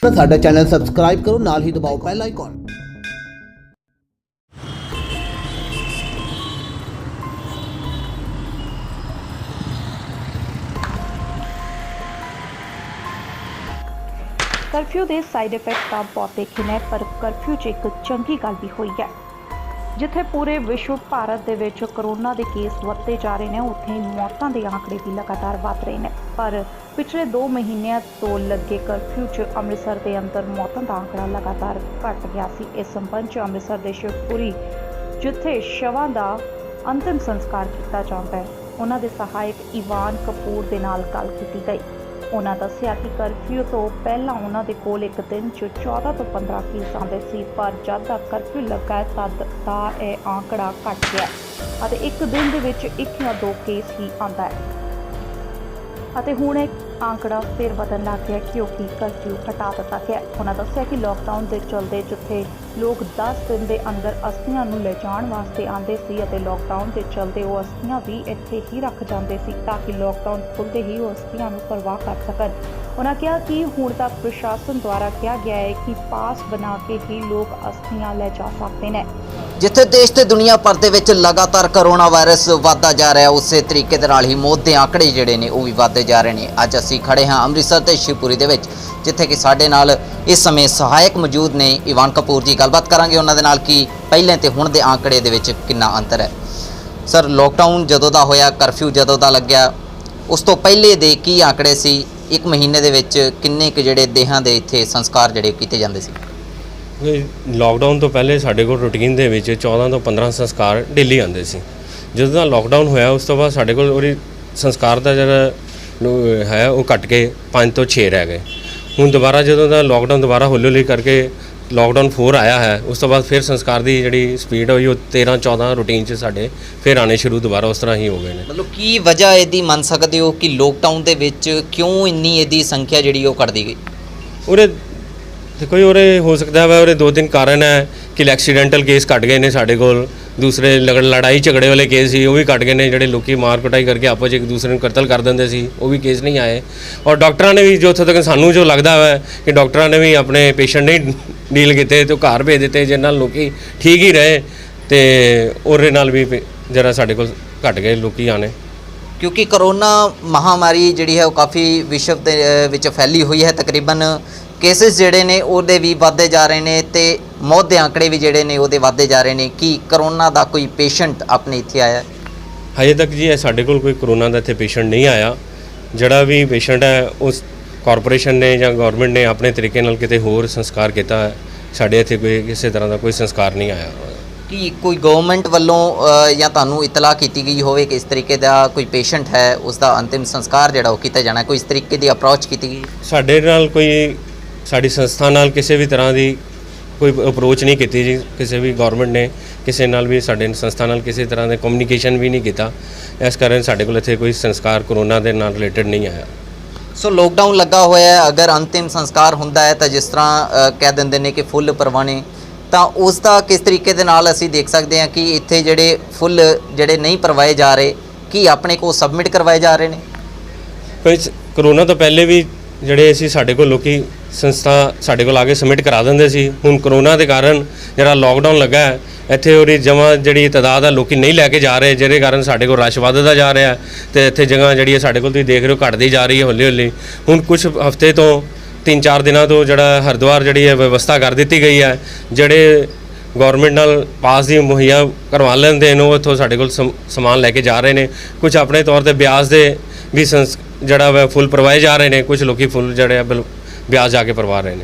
साडा channel subscribe करो, नाल ही दबाओ बेल आइकॉन। ਕਰਫਿਊ ਦੇ ਸਾਈਡ ਇਫੈਕਟ ਤਾਂ ਬਹੁਤ ਦੇਖੇ ਨੇ, ਪਰ ਕਰਫਿਊ 'ਚ ਇੱਕ ਚੰਗੀ ਗੱਲ ਵੀ ਹੋਈ ਹੈ। ਜਿੱਥੇ ਪੂਰੇ ਵਿਸ਼ਵ ਭਾਰਤ ਦੇ ਵਿੱਚ ਕਰੋਨਾ ਦੇ ਕੇਸ ਵੱਧਦੇ ਜਾ ਰਹੇ ਨੇ, ਉੱਥੇ ਮੌਤਾਂ ਦੇ ਆંકੜੇ ਵੀ ਲਗਾਤਾਰ ਵੱਧ ਰਹੇ ਨੇ। ਪਰ ਪਿਛਲੇ 2 ਮਹੀਨਿਆਂ ਤੋਂ ਲੱਗੇ ਕਰਫਿਊ 'ਚ ਅੰਮ੍ਰਿਤਸਰ ਦੇ ਅੰਦਰ ਮੌਤਾਂ ਦਾ ਆંકੜਾ ਲਗਾਤਾਰ ਘਟ ਗਿਆ ਸੀ। ਇਸ ਸੰਬੰਧ 'ਚ ਅੰਮ੍ਰਿਤਸਰ ਦੇ ਸ਼ਿਵਪੁਰੀ, ਜਿੱਥੇ ਸ਼ਵਾਂ ਦਾ ਅੰਤਿਮ ਸੰਸਕਾਰ ਕੀਤਾ ਜਾਂਦਾ ਹੈ, ਉਹਨਾਂ ਦੇ ਸਹਾਇਕ ਈਵਾਨ ਕਪੂਰ ਦੇ ਨਾਲ ਗੱਲ ਕੀਤੀ ਗਈ। ਉਹਨਾਂ ਦੱਸਿਆ ਕਿ ਕਰਫਿਊ ਤੋਂ ਪਹਿਲਾਂ ਉਹਨਾਂ ਦੇ ਕੋਲ ਇੱਕ ਦਿਨ 'ਚ 14 ਤੋਂ 15 ਕੇਸ ਆਉਂਦੇ ਸੀ, ਪਰ ਜਦ ਦਾ ਕਰਫਿਊ ਲੱਗਾ ਤਦ ਦਾ ਇਹ ਆંકੜਾ ਘਟ ਗਿਆ ਅਤੇ ਇੱਕ ਦਿਨ ਦੇ ਵਿੱਚ 1 ਜਾਂ 2 ਕੇਸ ਹੀ ਆਉਂਦਾ ਹੈ ਅਤੇ ਹੁਣ ਇਹ ਆંકੜਾ ਫਿਰ ਵਧਣ ਲੱਗ ਗਿਆ ਕਿਉਂਕਿ ਕਰਫਿਊ ਹਟਾ ਦਿੱਤਾ ਗਿਆ। ਉਹਨਾਂ ਦੱਸਿਆ ਕਿ ਲੋਕਡਾਊਨ ਦੇ ਚਲਦੇ ਜਿੱਥੇ ਲੋਕ 10 ਦਿਨ ਦੇ ਅੰਦਰ ਅਸਥੀਆਂ ਨੂੰ ਲੈ ਜਾਣ ਵਾਸਤੇ ਆਉਂਦੇ ਸੀ ਅਤੇ ਲੋਕਡਾਊਨ ਦੇ ਚਲਦੇ ਉਹ ਅਸਥੀਆਂ ਵੀ ਇੱਥੇ ਹੀ ਰੱਖ ਜਾਂਦੇ ਸੀ ਤਾਂ ਕਿ ਲੋਕਡਾਊਨ ਖੁੱਲ੍ਹਦੇ ਹੀ ਉਹ ਅਸਥੀਆਂ ਨੂੰ ਪਰਵਾਹ ਕਰ ਸਕਣ। ਉਹਨਾਂ ਕਿਹਾ ਕਿ ਹੁਣ ਤੱਕ ਪ੍ਰਸ਼ਾਸਨ ਦੁਆਰਾ ਕਿਹਾ ਗਿਆ ਹੈ ਕਿ ਪਾਸ ਬਣਾ ਕੇ ਹੀ ਲੋਕ ਅਸਥੀਆਂ ਲੈ ਜਾ ਸਕਦੇ ਨੇ। ਜਿੱਥੇ ਦੇਸ਼ ਤੇ ਦੁਨੀਆ ਭਰ ਦੇ ਵਿੱਚ ਲਗਾਤਾਰ ਕਰੋਨਾ ਵਾਇਰਸ ਵੱਧਦਾ ਜਾ ਰਿਹਾ, ਉਸੇ ਤਰੀਕੇ ਦੇ ਨਾਲ ਹੀ ਮੌਤ ਦੇ ਆંકੜੇ ਜਿਹੜੇ ਨੇ ਉਹ ਵੀ ਵੱਧਦੇ ਜਾ ਰਹੇ ਨੇ। ਅੱਜ ਅਸੀਂ ਖੜੇ ਹਾਂ ਅੰਮ੍ਰਿਤਸਰ ਤੇ ਸ਼ਿਵਪੁਰੀ ਦੇ ਵਿੱਚ, ਜਿੱਥੇ ਕਿ ਸਾਡੇ ਨਾਲ ਇਸ ਸਮੇਂ ਸਹਾਇਕ ਮੌਜੂਦ ਨੇ ਈਵਾਨ ਕਪੂਰ ਜੀ। ਗੱਲਬਾਤ ਕਰਾਂਗੇ ਉਹਨਾਂ ਦੇ ਨਾਲ ਕਿ ਪਹਿਲੇ ਤੇ ਹੁਣ ਦੇ ਆંકੜੇ ਦੇ ਵਿੱਚ ਕਿੰਨਾ ਅੰਤਰ ਹੈ। ਸਰ, ਲੋਕਡਾਊਨ ਜਦੋਂ ਦਾ ਹੋਇਆ, ਕਰਫਿਊ ਜਦੋਂ ਦਾ ਲੱਗਿਆ, ਉਸ ਤੋਂ ਪਹਿਲੇ ਦੇ ਕੀ ਆંકੜੇ ਸੀ? 1 ਮਹੀਨੇ ਦੇ ਵਿੱਚ ਕਿੰਨੇ ਕੁ ਜਿਹੜੇ ਦੇਹਾਂ ਦੇ ਇੱਥੇ ਸੰਸਕਾਰ ਜਿਹੜੇ ਕੀਤੇ ਜਾਂਦੇ ਸੀ? ਲਾਕਡਾਊਨ ਤੋਂ ਪਹਿਲੇ ਸਾਡੇ ਕੋਲ ਰੂਟੀਨ ਦੇ ਵਿੱਚ 14 ਤੋਂ 15 ਸੰਸਕਾਰ ਡੇਲੀ ਆਉਂਦੇ ਸੀ। ਜਦੋਂ ਦਾ ਲਾਕਡਾਊਨ ਹੋਇਆ ਉਸ ਤੋਂ ਬਾਅਦ ਸਾਡੇ ਕੋਲ ਉਹਦੀ ਸੰਸਕਾਰ ਦਾ ਜਿਹੜਾ ਹੈ ਉਹ ਘਟ ਕੇ 5 ਤੋਂ 6 ਰਹਿ ਗਏ। ਹੁਣ ਦੁਬਾਰਾ ਜਦੋਂ ਦਾ ਲਾਕਡਾਊਨ ਦੁਬਾਰਾ ਹੌਲੀ ਹੌਲੀ ਕਰਕੇ ਲਾਕਡਾਊਨ 4 ਆਇਆ ਹੈ, ਉਸ ਤੋਂ ਬਾਅਦ ਫਿਰ ਸੰਸਕਾਰ ਦੀ ਜਿਹੜੀ ਸਪੀਡ ਹੋਈ ਉਹ 13-14 ਰੂਟੀਨ 'ਚ ਸਾਡੇ ਫਿਰ ਆਉਣੇ ਸ਼ੁਰੂ ਦੁਬਾਰਾ ਉਸ ਤਰ੍ਹਾਂ ਹੀ ਹੋ ਗਏ ਨੇ। ਮਤਲਬ ਕੀ ਵਜ੍ਹਾ ਇਹਦੀ ਮੰਨ ਸਕਦੇ ਹੋ ਕਿ ਲੋਕਡਾਊਨ ਦੇ ਵਿੱਚ ਕਿਉਂ ਇੰਨੀ ਇਹਦੀ ਸੰਖਿਆ ਜਿਹੜੀ ਉਹ ਘਟਦੀ ਗਈ? ਉਹਦੇ ਦੇਖੋ ਜੀ, ਉਹਦੇ ਹੋ ਸਕਦਾ ਵਾ ਉਹਦੇ 2-3 ਕਾਰਨ ਹੈ ਕਿ ਐਕਸੀਡੈਂਟਲ ਕੇਸ ਘਟ ਗਏ ਨੇ ਸਾਡੇ ਕੋਲ। ਦੂਸਰੇ ਲੜਾਈ ਝਗੜੇ ਵਾਲੇ ਕੇਸ ਸੀ ਉਹ ਵੀ ਘਟ ਗਏ ਨੇ, ਜਿਹੜੇ ਲੋਕੀ ਮਾਰ ਕੁਟਾਈ ਕਰਕੇ ਆਪਸ 'ਚ ਇੱਕ ਦੂਸਰੇ ਨੂੰ ਕਤਲ ਕਰ ਦਿੰਦੇ ਸੀ, ਉਹ ਵੀ ਕੇਸ ਨਹੀਂ ਆਏ। ਔਰ ਡਾਕਟਰਾਂ ਨੇ ਵੀ ਜੋ ਉੱਥੋਂ ਤੱਕ ਸਾਨੂੰ ਜੋ ਲੱਗਦਾ ਵਾ ਕਿ ਡਾਕਟਰਾਂ ਨੇ ਵੀ ਆਪਣੇ ਪੇਸ਼ੈਂਟ ਨਹੀਂ ਡੀਲ ਕੀਤੇ ਤੇ ਉਹ ਘਰ ਭੇਜ ਦਿੱਤੇ, ਜਿਹਦੇ ਨਾਲ ਲੋਕੀ ਠੀਕ ਹੀ ਰਹੇ ਤੇ ਉਹਦੇ ਨਾਲ ਵੀ ਜਿਹੜਾ ਸਾਡੇ ਕੋਲ ਘਟ ਗਏ ਲੋਕੀ ਆਣੇ। ਕਿਉਂਕਿ ਕਰੋਨਾ ਮਹਾਮਾਰੀ ਜਿਹੜੀ ਹੈ ਉਹ ਕਾਫੀ ਵਿਸ਼ਵ ਦੇ ਵਿੱਚ ਫੈਲੀ ਹੋਈ ਹੈ। ਤਕਰੀਬਨ ਕੇਸਿਸ ਜਿਹੜੇ ਨੇ ਉਹਦੇ ਵੀ ਵੱਧਦੇ ਜਾ ਰਹੇ ਨੇ ਤੇ ਮੌਤ ਦੇ ਆંકੜੇ ਵੀ ਜਿਹੜੇ ਨੇ ਉਹਦੇ ਵੱਧਦੇ ਜਾ ਰਹੇ ਨੇ। ਕੀ ਕਰੋਨਾ ਦਾ ਕੋਈ ਪੇਸ਼ੈਂਟ ਆਪਣੇ ਇੱਥੇ ਆਇਆ? ਹਜੇ ਤੱਕ ਜੀ ਸਾਡੇ ਕੋਲ ਕੋਈ ਕਰੋਨਾ ਦਾ ਇੱਥੇ ਪੇਸ਼ੈਂਟ ਨਹੀਂ ਆਇਆ। ਜਿਹੜਾ ਵੀ ਪੇਸ਼ੈਂਟ ਹੈ ਉਸ ਕਾਰਪੋਰੇਸ਼ਨ ਨੇ ਜਾਂ ਗਵਰਨਮੈਂਟ ਨੇ ਆਪਣੇ ਤਰੀਕੇ ਨਾਲ ਕਿਤੇ ਹੋਰ ਸੰਸਕਾਰ ਕੀਤਾ ਹੈ। ਸਾਡੇ ਇੱਥੇ ਕੋਈ ਕਿਸੇ ਤਰ੍ਹਾਂ ਦਾ ਕੋਈ ਸੰਸਕਾਰ ਨਹੀਂ ਆਇਆ। ਕੀ ਕੋਈ ਗਵਰਨਮੈਂਟ ਵੱਲੋਂ ਜਾਂ ਤੁਹਾਨੂੰ ਇਤਲਾਹ ਕੀਤੀ ਗਈ ਹੋਵੇ ਕਿ ਇਸ ਤਰੀਕੇ ਦਾ ਕੋਈ ਪੇਸ਼ੈਂਟ ਹੈ, ਉਸ ਦਾ ਅੰਤਿਮ ਸੰਸਕਾਰ ਜਿਹੜਾ ਉਹ ਕੀਤਾ ਜਾਣਾ, ਕੋਈ ਇਸ ਤਰੀਕੇ ਦੀ ਅਪਰੋਚ ਕੀਤੀ ਗਈ? ਸਾਡੇ ਨਾਲ ਕੋਈ, ਸਾਡੀ ਸੰਸਥਾ ਨਾਲ ਕਿਸੇ ਵੀ ਤਰ੍ਹਾਂ ਦੀ ਕੋਈ ਅਪਰੋਚ ਨਹੀਂ ਕੀਤੀ ਜੀ। ਕਿਸੇ ਵੀ ਗਵਰਨਮੈਂਟ ਨੇ ਕਿਸੇ ਨਾਲ ਵੀ ਸਾਡੇ ਸੰਸਥਾ ਨਾਲ ਕਿਸੇ ਤਰ੍ਹਾਂ ਦਾ ਕਮਿਊਨੀਕੇਸ਼ਨ ਵੀ ਨਹੀਂ ਕੀਤਾ। ਇਸ ਕਾਰਨ ਸਾਡੇ ਕੋਲ ਇੱਥੇ ਕੋਈ ਸੰਸਕਾਰ ਕਰੋਨਾ ਦੇ ਨਾਲ ਰਿਲੇਟਡ ਨਹੀਂ ਆਇਆ। ਸੋ ਲੋਕਡਾਊਨ ਲੱਗਾ ਹੋਇਆ ਹੈ, ਅਗਰ ਅੰਤਿਮ ਸੰਸਕਾਰ ਹੁੰਦਾ ਹੈ ਤਾਂ ਜਿਸ ਤਰ੍ਹਾਂ ਕਹਿ ਦਿੰਦੇ ਨੇ ਕਿ ਫੁੱਲ ਪਰਵਾਨੇ, ਤਾਂ ਉਸ ਦਾ ਕਿਸ ਤਰੀਕੇ ਦੇ ਨਾਲ ਅਸੀਂ ਦੇਖ ਸਕਦੇ ਹਾਂ ਕਿ ਇੱਥੇ ਜਿਹੜੇ ਫੁੱਲ ਜਿਹੜੇ ਨਹੀਂ ਪਰਵਾਏ ਜਾ ਰਹੇ, ਕੀ ਆਪਣੇ ਕੋਲ ਸਬਮਿਟ ਕਰਵਾਏ ਜਾ ਰਹੇ ਨੇ? ਕੋਈ ਕਰੋਨਾ ਤੋਂ ਪਹਿਲੇ ਵੀ ਜਿਹੜੇ ਅਸੀਂ ਸਾਡੇ ਕੋਲ ਲੋਕੀ ਸੰਸਥਾ ਸਾਡੇ ਕੋਲ ਆ ਕੇ ਸਬਮਿਟ ਕਰਾ ਦਿੰਦੇ ਸੀ। ਹੁਣ ਕਰੋਨਾ ਦੇ ਕਾਰਨ ਜਿਹੜਾ ਲਾਕਡਾਊਨ ਲੱਗਾ ਹੈ, ਇੱਥੇ ਉਹਦੀ ਜਮਾਂ ਜਿਹੜੀ ਤਾਦਾਦ ਆ ਲੋਕੀ ਨਹੀਂ ਲੈ ਕੇ ਜਾ ਰਹੇ, ਜਿਹਦੇ ਕਾਰਨ ਸਾਡੇ ਕੋਲ ਰਸ਼ ਵੱਧਦਾ ਜਾ ਰਿਹਾ ਤੇ ਇੱਥੇ ਜਗ੍ਹਾ ਜਿਹੜੀ ਹੈ ਸਾਡੇ ਕੋਲ ਤੁਸੀਂ ਦੇਖ ਰਹੇ ਹੋ ਘਟਦੀ ਜਾ ਰਹੀ ਹੈ ਹੌਲੀ ਹੌਲੀ। ਹੁਣ ਕੁਝ ਹਫ਼ਤੇ ਤੋਂ 3-4 ਦਿਨਾਂ ਤੋਂ ਜਿਹੜਾ ਹਰਿਦੁਆਰ ਜਿਹੜੀ ਹੈ ਵਿਵਸਥਾ ਕਰ ਦਿੱਤੀ ਗਈ ਹੈ, ਜਿਹੜੇ ਗੌਰਮੈਂਟ ਨਾਲ ਪਾਸ ਦੀ ਮੁਹੱਈਆ ਕਰਵਾ ਲੈਂਦੇ ਨੇ ਉਹ ਇੱਥੋਂ ਸਾਡੇ ਕੋਲ ਸਮਾਨ ਲੈ ਕੇ ਜਾ ਰਹੇ ਨੇ। ਕੁਝ ਆਪਣੇ ਤੌਰ ਤੇ ਬਿਆਸ ਦੇ ਵੀ ਜਿਹੜਾ ਵਾ ਫੁੱਲ ਪਰਵਾਏ ਜਾ ਰਹੇ ਨੇ, ਕੁਝ ਲੋਕੀ ਫੁੱਲ ਜਿਹੜੇ ਬਿਆਸ ਜਾ ਕੇ ਪਰਵਾ ਰਹੇ ਨੇ।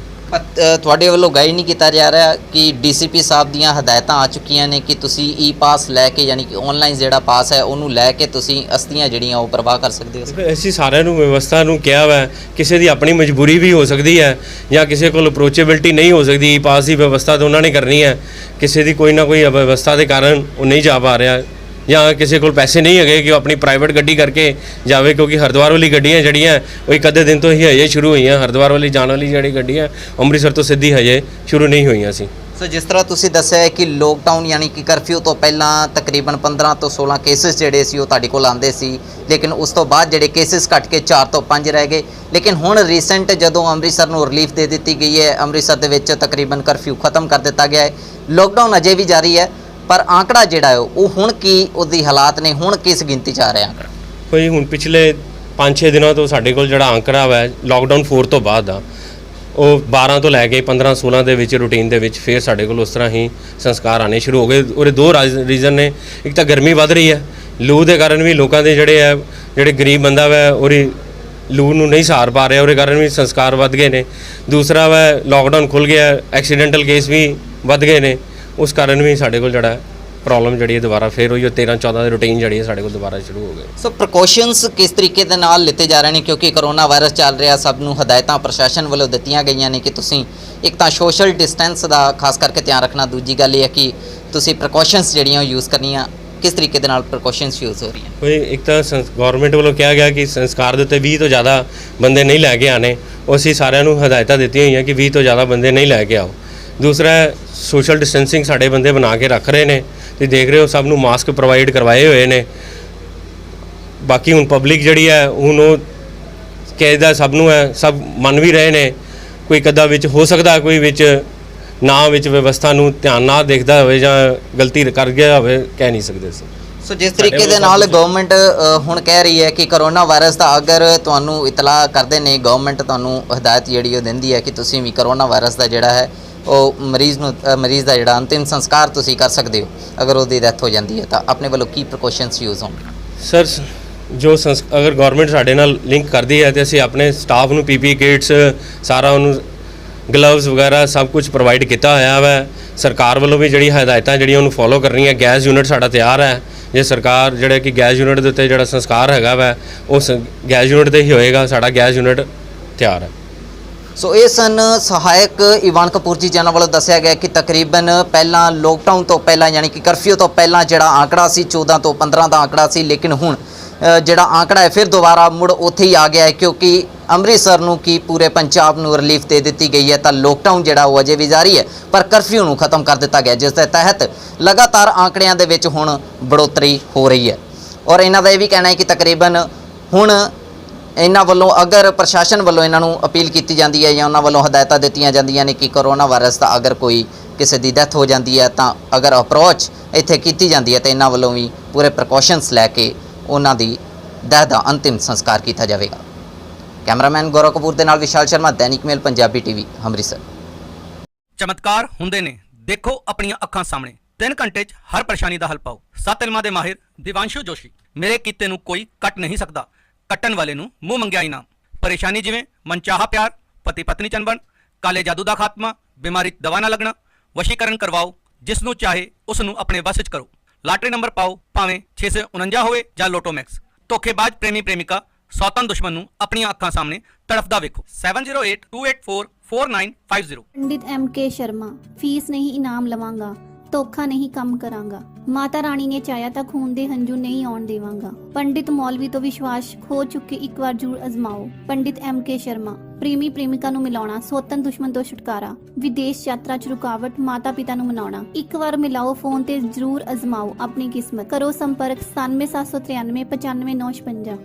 ਤੁਹਾਡੇ ਵੱਲੋਂ ਗਾਈਡ ਨਹੀਂ ਕੀਤਾ ਜਾ ਰਿਹਾ ਕਿ ਡੀਸੀਪੀ ਸਾਹਿਬ ਦੀਆਂ ਹਦਾਇਤਾਂ ਆ ਚੁੱਕੀਆਂ ਨੇ ਕਿ ਤੁਸੀਂ ਈ ਪਾਸ ਲੈ ਕੇ, ਯਾਨੀ ਕਿ ਆਨਲਾਈਨ ਜਿਹੜਾ ਪਾਸ ਹੈ ਉਹਨੂੰ ਲੈ ਕੇ ਤੁਸੀਂ ਅਸਥੀਆਂ ਜਿਹੜੀਆਂ ਉਹ ਪਰਵਾਹ ਕਰ ਸਕਦੇ ਹੋ? ਅਸੀਂ ਸਾਰਿਆਂ ਨੂੰ ਵਿਵਸਥਾ ਨੂੰ ਕਿਹਾ ਵਾ, ਕਿਸੇ ਦੀ ਆਪਣੀ ਮਜਬੂਰੀ ਵੀ ਹੋ ਸਕਦੀ ਹੈ ਜਾਂ ਕਿਸੇ ਕੋਲ ਅਪਰੋਚੇਬਿਲਟੀ ਨਹੀਂ ਹੋ ਸਕਦੀ, ਈ ਪਾਸ ਦੀ ਵਿਵਸਥਾ ਤਾਂ ਉਹਨਾਂ ਨੇ ਕਰਨੀ ਹੈ। ਕਿਸੇ ਦੀ ਕੋਈ ਨਾ ਕੋਈ ਵਿਵਸਥਾ ਦੇ ਕਾਰਨ ਉਹ ਨਹੀਂ ਜਾ ਪਾ ਰਿਹਾ ਜਾਂ ਕਿਸੇ ਕੋਲ ਪੈਸੇ ਨਹੀਂ ਹੈਗੇ ਕਿ ਉਹ ਆਪਣੀ ਪ੍ਰਾਈਵੇਟ ਗੱਡੀ ਕਰਕੇ ਜਾਵੇ, ਕਿਉਂਕਿ ਹਰਿਦੁਆਰ ਵਾਲੀ ਗੱਡੀਆਂ ਜਿਹੜੀਆਂ ਉਹ ਇੱਕ ਅੱਧੇ ਦਿਨ ਤੋਂ ਹੀ ਹਜੇ ਸ਼ੁਰੂ ਹੋਈਆਂ। ਹਰਿਦੁਆਰ ਵਾਲੀ ਜਾਣ ਵਾਲੀ ਜਿਹੜੀ ਗੱਡੀਆਂ ਅੰਮ੍ਰਿਤਸਰ ਤੋਂ ਸਿੱਧੀ ਹਜੇ ਸ਼ੁਰੂ ਨਹੀਂ ਹੋਈਆਂ ਸੀ। ਸੋ ਜਿਸ ਤਰ੍ਹਾਂ ਤੁਸੀਂ ਦੱਸਿਆ ਹੈ ਕਿ ਲੋਕਡਾਊਨ ਯਾਨੀ ਕਿ ਕਰਫਿਊ ਤੋਂ ਪਹਿਲਾਂ ਤਕਰੀਬਨ 15 ਤੋਂ 16 ਕੇਸਿਸ ਜਿਹੜੇ ਸੀ ਉਹ ਤੁਹਾਡੇ ਕੋਲ ਆਉਂਦੇ ਸੀ, ਲੇਕਿਨ ਉਸ ਤੋਂ ਬਾਅਦ ਜਿਹੜੇ ਕੇਸਿਸ ਘਟ ਕੇ 4 ਤੋਂ 5 ਰਹਿ ਗਏ। ਲੇਕਿਨ ਹੁਣ ਰੀਸੈਂਟ ਜਦੋਂ ਅੰਮ੍ਰਿਤਸਰ ਨੂੰ ਰਿਲੀਫ ਦੇ ਦਿੱਤੀ ਗਈ ਹੈ, ਅੰਮ੍ਰਿਤਸਰ ਦੇ ਵਿੱਚ ਤਕਰੀਬਨ ਕਰਫਿਊ ਖਤਮ ਕਰ ਦਿੱਤਾ ਗਿਆ ਹੈ, ਲੋਕਡਾਊਨ ਅਜੇ ਵੀ ਜਾਰੀ ਹੈ, ਪਰ ਆંકੜਾ ਜਿਹੜਾ ਹੈ ਉਹ ਹੁਣ ਕੀ ਉਹਦੀ ਹਾਲਾਤ ਨੇ, ਹੁਣ ਕਿਸ ਗਿਣਤੀ 'ਚ ਆ ਰਿਹਾ ਆંકੜਾ? ਕੋਈ ਹੁਣ ਪਿਛਲੇ 5-6 ਦਿਨਾਂ ਤੋਂ ਸਾਡੇ ਕੋਲ ਜਿਹੜਾ ਆંકੜਾ ਹੈ ਲੋਕਡਾਊਨ 4 ਤੋਂ ਬਾਅਦ ਦਾ, ਉਹ 12 ਤੋਂ ਲੈ ਕੇ 15-16 ਦੇ ਵਿੱਚ ਰੂਟੀਨ ਦੇ ਵਿੱਚ ਫਿਰ ਸਾਡੇ ਕੋਲ ਉਸ ਤਰ੍ਹਾਂ ਹੀ ਸੰਸਕਾਰ ਆਣੇ ਸ਼ੁਰੂ ਹੋ ਗਏ। ਉਹਦੇ ਦੋ ਰੀਜ਼ਨ ਨੇ, ਇੱਕ ਤਾਂ ਗਰਮੀ ਵੱਧ ਰਹੀ ਹੈ, ਲੂ ਦੇ ਕਾਰਨ ਵੀ ਲੋਕਾਂ ਦੇ ਜਿਹੜੇ ਗਰੀਬ ਬੰਦਾ ਵਾ ਉਹਦੀ ਲੂ ਨੂੰ ਨਹੀਂ ਸਹਾਰ ਪਾ ਰਿਹਾ, ਉਹਦੇ ਕਾਰਨ ਵੀ ਸੰਸਕਾਰ ਵੱਧ ਗਏ ਨੇ। ਦੂਸਰਾ ਵਾ ਲੋਕਡਾਊਨ ਖੁੱਲ੍ਹ ਗਿਆ, ਐਕਸੀਡੈਂਟਲ ਕੇਸ ਵੀ ਵੱਧ ਗਏ ਨੇ, ਉਸ ਕਾਰਨ ਵੀ ਸਾਡੇ ਕੋਲ ਜਿਹੜਾ ਪ੍ਰੋਬਲਮ ਜਿਹੜੀ ਹੈ ਦੁਬਾਰਾ ਫਿਰ ਉਹੀ 13-14 ਦੀ ਰੂਟੀਨ ਜਿਹੜੀ ਹੈ ਸਾਡੇ ਕੋਲ ਦੁਬਾਰਾ ਸ਼ੁਰੂ ਹੋ ਗਈ। ਸੋ ਪ੍ਰੀਕਾਸ਼ਨਸ ਕਿਸ ਤਰੀਕੇ ਦੇ ਨਾਲ ਲਿੱਤੇ ਜਾ ਰਹੇ ਨੇ, ਕਿਉਂਕਿ ਕਰੋਨਾ ਵਾਇਰਸ ਚੱਲ ਰਿਹਾ, ਸਭ ਨੂੰ ਹਦਾਇਤਾਂ ਪ੍ਰਸ਼ਾਸਨ ਵੱਲੋਂ ਦਿੱਤੀਆਂ ਗਈਆਂ ਨੇ ਕਿ ਤੁਸੀਂ ਇੱਕ ਤਾਂ ਸੋਸ਼ਲ ਡਿਸਟੈਂਸ ਦਾ ਖਾਸ ਕਰਕੇ ਧਿਆਨ ਰੱਖਣਾ, ਦੂਜੀ ਗੱਲ ਇਹ ਹੈ ਕਿ ਤੁਸੀਂ ਪ੍ਰੀਕਾਸ਼ਨਸ ਜਿਹੜੀਆਂ ਯੂਜ਼ ਕਰਨੀਆਂ, ਕਿਸ ਤਰੀਕੇ ਦੇ ਨਾਲ ਪ੍ਰੀਕਾਸ਼ਨਸ ਯੂਜ਼ ਹੋ ਰਹੀਆਂ? ਕੋਈ ਇੱਕ ਤਾਂ ਗਵਰਨਮੈਂਟ ਵੱਲੋਂ ਕਿਹਾ ਗਿਆ ਕਿ ਸੰਸਕਾਰ ਦੇ ਉੱਤੇ 20 ਤੋਂ ਜ਼ਿਆਦਾ ਬੰਦੇ ਨਹੀਂ ਲੈ ਕੇ ਆਣੇ, ਉਹ ਅਸੀਂ ਸਾਰਿਆਂ ਨੂੰ ਹਦਾਇਤਾਂ ਦਿੱਤੀਆਂ ਹੋਈਆਂ ਕਿ 20 ਤੋਂ ਜ਼ਿਆਦਾ ਬੰਦੇ ਨਹੀਂ ਲੈ ਕੇ ਆਓ। ਦੂਸਰਾ ਸੋਸ਼ਲ ਡਿਸਟੈਂਸਿੰਗ ਸਾਡੇ ਬੰਦੇ ਬਣਾ ਕੇ ਰੱਖ ਰਹੇ ਨੇ, ਤੇ ਦੇਖ ਰਹੇ ਹੋ ਸਭ ਨੂੰ ਮਾਸਕ ਪ੍ਰੋਵਾਈਡ ਕਰਵਾਏ ਹੋਏ ਨੇ। ਬਾਕੀ ਹੁਣ ਪਬਲਿਕ ਜਿਹੜੀ ਹੈ ਹੁਣ ਉਹ ਕਹਿਦਾ ਸਭ ਨੂੰ ਹੈ, ਸਭ ਮੰਨ ਵੀ ਰਹੇ ਨੇ। ਕੋਈ ਕਦਾ ਵਿੱਚ ਹੋ ਸਕਦਾ ਕੋਈ ਵਿੱਚ ਨਾ ਵਿੱਚ ਵਿਵਸਥਾ ਨੂੰ ਧਿਆਨ ਨਾ ਦੇਖਦਾ ਹੋਵੇ ਜਾਂ ਗਲਤੀ ਕਰ ਗਿਆ ਹੋਵੇ, ਕਹਿ ਨਹੀਂ ਸਕਦੇ ਸੀ। ਸੋ ਜਿਸ ਤਰੀਕੇ ਦੇ ਨਾਲ ਗਵਰਨਮੈਂਟ ਹੁਣ ਕਹਿ ਰਹੀ ਹੈ ਕਿ ਕਰੋਨਾ ਵਾਇਰਸ ਦਾ ਅਗਰ ਤੁਹਾਨੂੰ ਇਤਲਾਹ ਕਰਦੇ ਨੇ, ਗਵਰਨਮੈਂਟ ਤੁਹਾਨੂੰ ਹਦਾਇਤ ਜਿਹੜੀ ਉਹ ਦਿੰਦੀ ਹੈ ਕਿ ਤੁਸੀਂ ਵੀ ਕਰੋਨਾ ਵਾਇਰਸ ਦਾ ਜਿਹੜਾ ਹੈ ਉਹ ਮਰੀਜ਼ ਦਾ ਜਿਹੜਾ ਅੰਤਿਮ ਸੰਸਕਾਰ ਤੁਸੀਂ ਕਰ ਸਕਦੇ ਹੋ, ਅਗਰ ਉਹਦੀ ਡੈਥ ਹੋ ਜਾਂਦੀ ਹੈ ਤਾਂ ਆਪਣੇ ਵੱਲੋਂ ਕੀ ਪ੍ਰੀਕਾਸ਼ਨਸ ਯੂਜ਼ ਹੋਣਗੇ? ਸਰ ਜੋ ਅਗਰ ਗਵਰਨਮੈਂਟ ਸਾਡੇ ਨਾਲ ਲਿੰਕ ਕਰਦੀ ਹੈ ਤੇ ਅਸੀਂ ਆਪਣੇ ਸਟਾਫ ਨੂੰ ਪੀਪੀ ਕਿਟਸ ਸਾਰਾ ਉਹਨੂੰ ਗਲਵਜ਼ ਵਗੈਰਾ ਸਭ ਕੁਝ ਪ੍ਰੋਵਾਈਡ ਕੀਤਾ ਹੋਇਆ ਵਾ। ਸਰਕਾਰ ਵੱਲੋਂ ਵੀ ਜਿਹੜੀ ਹਦਾਇਤਾਂ ਜਿਹੜੀਆਂ ਉਹਨੂੰ ਫੋਲੋ ਕਰਨੀਆਂ। ਗੈਸ ਯੂਨਿਟ ਸਾਡਾ ਤਿਆਰ ਹੈ, ਜੇ ਸਰਕਾਰ ਜਿਹੜਾ ਕਿ ਗੈਸ ਯੂਨਿਟ ਦੇ ਉੱਤੇ ਜਿਹੜਾ ਸੰਸਕਾਰ ਹੈਗਾ ਵਾ ਉਸ ਗੈਸ ਯੂਨਿਟ 'ਤੇ ਹੀ ਹੋਏਗਾ, ਸਾਡਾ ਗੈਸ ਯੂਨਿਟ ਤਿਆਰ ਹੈ। ਸੋ ਇਹ ਸਨ ਸਹਾਇਕ ਈਵਾਨ ਕਪੂਰ ਜੀ, ਜਿਨ੍ਹਾਂ ਵੱਲੋਂ ਦੱਸਿਆ ਗਿਆ ਕਿ ਤਕਰੀਬਨ ਪਹਿਲਾਂ ਲੋਕਡਾਊਨ ਤੋਂ ਪਹਿਲਾਂ ਯਾਨੀ ਕਿ ਕਰਫਿਊ ਤੋਂ ਪਹਿਲਾਂ ਜਿਹੜਾ ਆંકੜਾ ਸੀ 14 ਤੋਂ 15 ਦਾ ਆંકੜਾ ਸੀ, ਲੇਕਿਨ ਹੁਣ ਜਿਹੜਾ ਆંકੜਾ ਹੈ ਫਿਰ ਦੁਬਾਰਾ ਮੁੜ ਉੱਥੇ ਹੀ ਆ ਗਿਆ ਹੈ, ਕਿਉਂਕਿ ਅੰਮ੍ਰਿਤਸਰ ਨੂੰ ਕੀ ਪੂਰੇ ਪੰਜਾਬ ਨੂੰ ਰਿਲੀਫ ਦੇ ਦਿੱਤੀ ਗਈ ਹੈ। ਤਾਂ ਲੋਕਡਾਊਨ ਜਿਹੜਾ ਉਹ ਅਜੇ ਵੀ ਜਾਰੀ ਹੈ, ਪਰ ਕਰਫਿਊ ਨੂੰ ਖਤਮ ਕਰ ਦਿੱਤਾ ਗਿਆ, ਜਿਸ ਦੇ ਤਹਿਤ ਲਗਾਤਾਰ ਆંકੜਿਆਂ ਦੇ ਵਿੱਚ ਹੁਣ ਬੜੋਤਰੀ ਹੋ ਰਹੀ ਹੈ। ਔਰ ਇਹਨਾਂ ਦਾ ਇਹ ਵੀ ਕਹਿਣਾ ਹੈ ਕਿ ਤਕਰੀਬਨ ਹੁਣ ਇਹਨਾਂ ਵੱਲੋਂ ਅਗਰ ਪ੍ਰਸ਼ਾਸਨ ਵੱਲੋਂ ਇਹਨਾਂ ਨੂੰ ਅਪੀਲ ਕੀਤੀ ਜਾਂਦੀ ਹੈ ਜਾਂ ਉਹਨਾਂ ਵੱਲੋਂ ਹਦਾਇਤਾਂ ਦਿੱਤੀਆਂ ਜਾਂਦੀਆਂ ਨੇ ਕਿ ਕਰੋਨਾ ਵਾਇਰਸ ਦਾ ਅਗਰ ਕੋਈ ਕਿਸੇ ਦੀ ਡੈਥ ਹੋ ਜਾਂਦੀ ਹੈ ਤਾਂ ਅਗਰ ਅਪਰੋਚ ਇੱਥੇ ਕੀਤੀ ਜਾਂਦੀ ਹੈ ਤਾਂ ਇਹਨਾਂ ਵੱਲੋਂ ਵੀ ਪੂਰੇ ਪ੍ਰੀਕਾਸ਼ਨਸ ਲੈ ਕੇ ਉਹਨਾਂ ਦੀ ਡੈਥ ਦਾ ਅੰਤਿਮ ਸੰਸਕਾਰ ਕੀਤਾ ਜਾਵੇਗਾ। ਕੈਮਰਾਮੈਨ ਗੌਰਵ ਕਪੂਰ ਦੇ ਨਾਲ ਵਿਸ਼ਾਲ ਸ਼ਰਮਾ, ਦੈਨਿਕ ਮੇਲ ਪੰਜਾਬੀ ਟੀਵੀ, ਅੰਮ੍ਰਿਤਸਰ। ਚਮਤਕਾਰ ਹੁੰਦੇ ਨੇ, ਦੇਖੋ ਆਪਣੀਆਂ ਅੱਖਾਂ ਸਾਹਮਣੇ। 3 ਘੰਟੇ 'ਚ ਹਰ ਪਰੇਸ਼ਾਨੀ ਦਾ ਹੱਲ ਪਾਓ। 7 ਇਲਮਾਂ ਦੇ ਮਾਹਿਰ ਦਿਵਾਂਸ਼ੂ ਜੋਸ਼ੀ। ਮੇਰੇ ਕੀਤੇ ਨੂੰ ਕੋਈ ਕੱਟ ਨਹੀਂ ਸਕਦਾ, ਕੱਟਣ ਵਾਲੇ ਨੂੰ ਮੂੰਹ ਮੰਗਿਆ ਇਨਾਮ। ਪਰੇਸ਼ਾਨੀ ਜਿਵੇਂ ਮਨਚਾਹਾ ਪਿਆਰ, ਪਤੀ ਪਤਨੀ ਚੰਬਣ, ਕਾਲੇ ਜਾਦੂ ਦਾ ਖਾਤਮਾ, ਬਿਮਾਰੀ ਦਵਾ ਨਾ ਲੱਗਣਾ, ਵਸ਼ੀਕਰਨ ਕਰਵਾਓ। ਜਿਸ ਨੂੰ ਚਾਹੇ ਉਸ ਨੂੰ ਆਪਣੇ ਵਸ 'ਚ ਕਰੋ। ਲਾਟਰੀ ਨੰਬਰ ਪਾਓ, ਭਾਵੇਂ 649 ਹੋਵੇ ਜਾਂ ਲੋਟੋ ਮੈਕਸ। ਧੋਖੇਬਾਜ਼ ਪ੍ਰੇਮੀ ਪ੍ਰੇਮਿਕਾ, ਸੌਤਨ ਦੁਸ਼ਮਣ ਨੂੰ ਆਪਣੀਆਂ ਅੱਖਾਂ ਸਾਹਮਣੇ ਤੜਫਦਾ ਵੇਖੋ। 7082844950। पंडित MK शर्मा। फीस नहीं इनाम लवांगा, ਧੋਖਾ ਨਹੀਂ ਕੰਮ ਕਰਾਂਗਾ। ਮਾਤਾ ਰਾਣੀ ਨੇ ਚਾਹਿਆ ਤਾਂ ਖੂਨ ਦੇ ਹੰਝੂ ਨਹੀਂ ਆਉਣ ਦੇਵਾਂਗਾ। ਪੰਡਿਤ ਮੌਲਵੀ ਤੋਂ ਵਿਸ਼ਵਾਸ ਖੋ ਚੁੱਕੇ ਇੱਕ ਵਾਰ ਜ਼ਰੂਰ ਅਜ਼ਮਾਓ। ਪੰਡਿਤ MK ਸ਼ਰਮਾ। ਪ੍ਰੇਮੀ ਪ੍ਰੇਮਿਕਾ ਨੂੰ ਮਿਲਾਉਣਾ, ਸੌਤਨ ਦੁਸ਼ਮਣ ਤੋਂ ਛੁਟਕਾਰਾ, ਵਿਦੇਸ਼ ਯਾਤਰਾ 'ਚ ਰੁਕਾਵਟ, ਮਾਤਾ ਪਿਤਾ ਨੂੰ ਮਨਾਉਣਾ। ਇੱਕ ਵਾਰ ਮਿਲਾਓ, ਫੋਨ ਤੇ ਜ਼ਰੂਰ ਅਜ਼ਮਾਓ ਆਪਣੀ ਕਿਸਮਤ। ਕਰੋ ਸੰਪਰਕ 9779395956।